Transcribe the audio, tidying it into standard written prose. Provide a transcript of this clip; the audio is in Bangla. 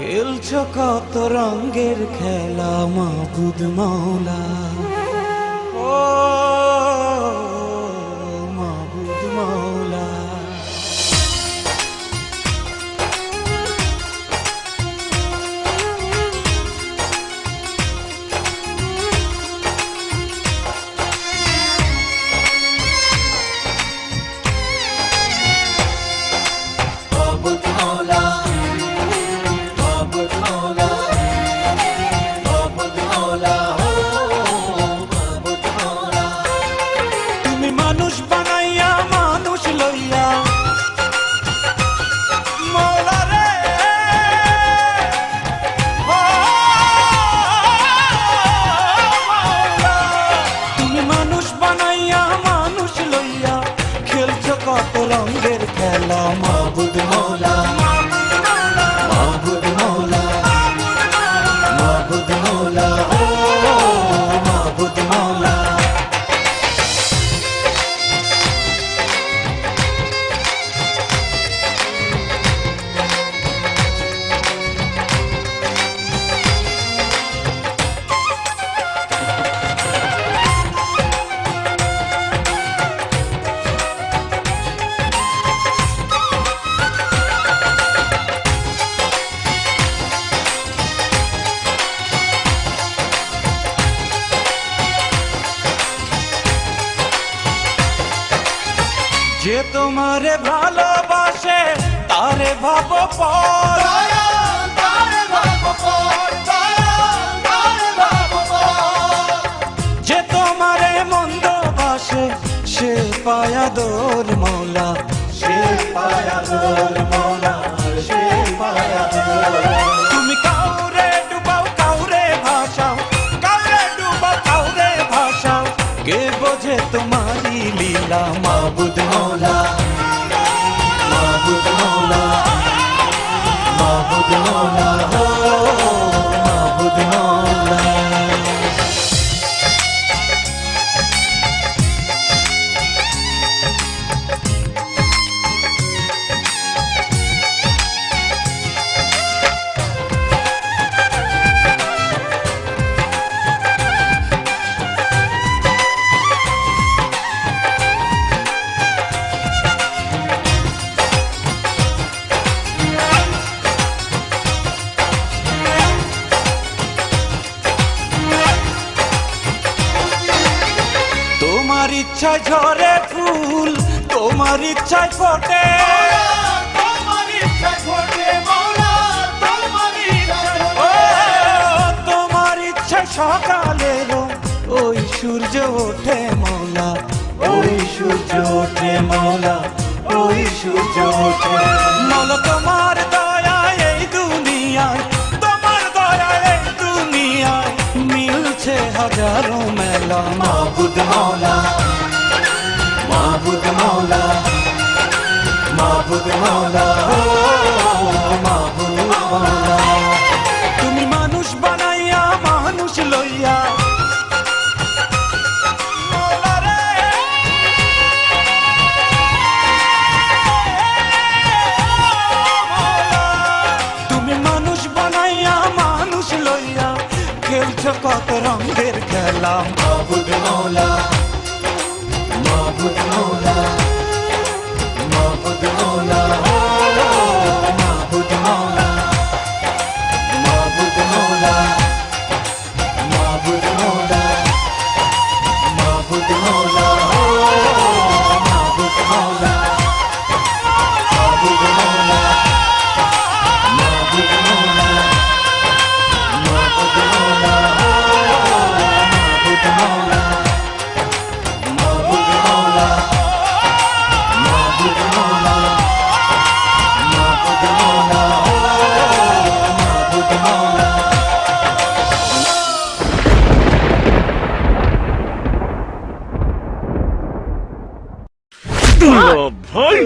খেলছো কত রঙের খেলা মাবুদ মাওলা, ও মাবুদ মাওলা। কত রঙের খেলা মাবুদ মাওলা, মাবুদ মাওলা, মাবুদ মাওলা, ও মাবুদ মাওলা। যে তোমারে ভালোবাসে তারে ভাবো পর, যে তোমারে মন্দ বাসে সে পায়াদোর মৌলা, সে পায়াদোর মৌলা, সে পায়াদোর। তুমি কাউরে ডুবাও কাউরে ভাসাও, কাউরে ডুবাও কাউরে ভাসাও, কে বোঝে তোমারি লীলা মাবুদ মাওলা, মাবুদ মাওলা, মাবুদ মাওলা, ও মাবুদ মাওলা। তোমার ইচ্ছায় ঝরে ফুল, তোমার ইচ্ছায় ফোটে, তোমার ইচ্ছায় ফোটে মৌলা, তোমার ইচ্ছায় ফোটে, তোমার ইচ্ছায় সকালেরও ওই সূর্য ওঠে মৌলা, ওই সূর্য ওঠে মৌলা, ওই সূর্য ওঠে মৌলা। তোমার দয়ায় এই দুনিয়ায়, তোমার দয়ায় এই দুনিয়ায় মিলছে হাজারো মেলা মাবুদ মাওলা, মাবুদ মাওলা, মাবুদ মাওলা, ও মাবুদ মাওলা। তুমি মানুষ বানাইয়া মানুষ লইয়া মাওলা রে, মাওলা। তুমি মানুষ বানাইয়া মানুষ লইয়া খেলছো কত রঙের খেলা মাবুদ মাওলা, মাবুদ মাওলা, মাবুদ মাওলা, ও মাবুদ মাওলা, মাবুদ মাওলা, মাবুদ মাওলা, মাবুদ মাওলা, ও মাবুদ মাওলা, মাবুদ মাওলা, মাবুদ মাওলা, মাবুদ মাওলা, মাবুদ মাওলা, মাবুদ মাওলা, মাবুদ মাওলা, মাবুদ মাওলা, মাবুদ মাওলা। ভাই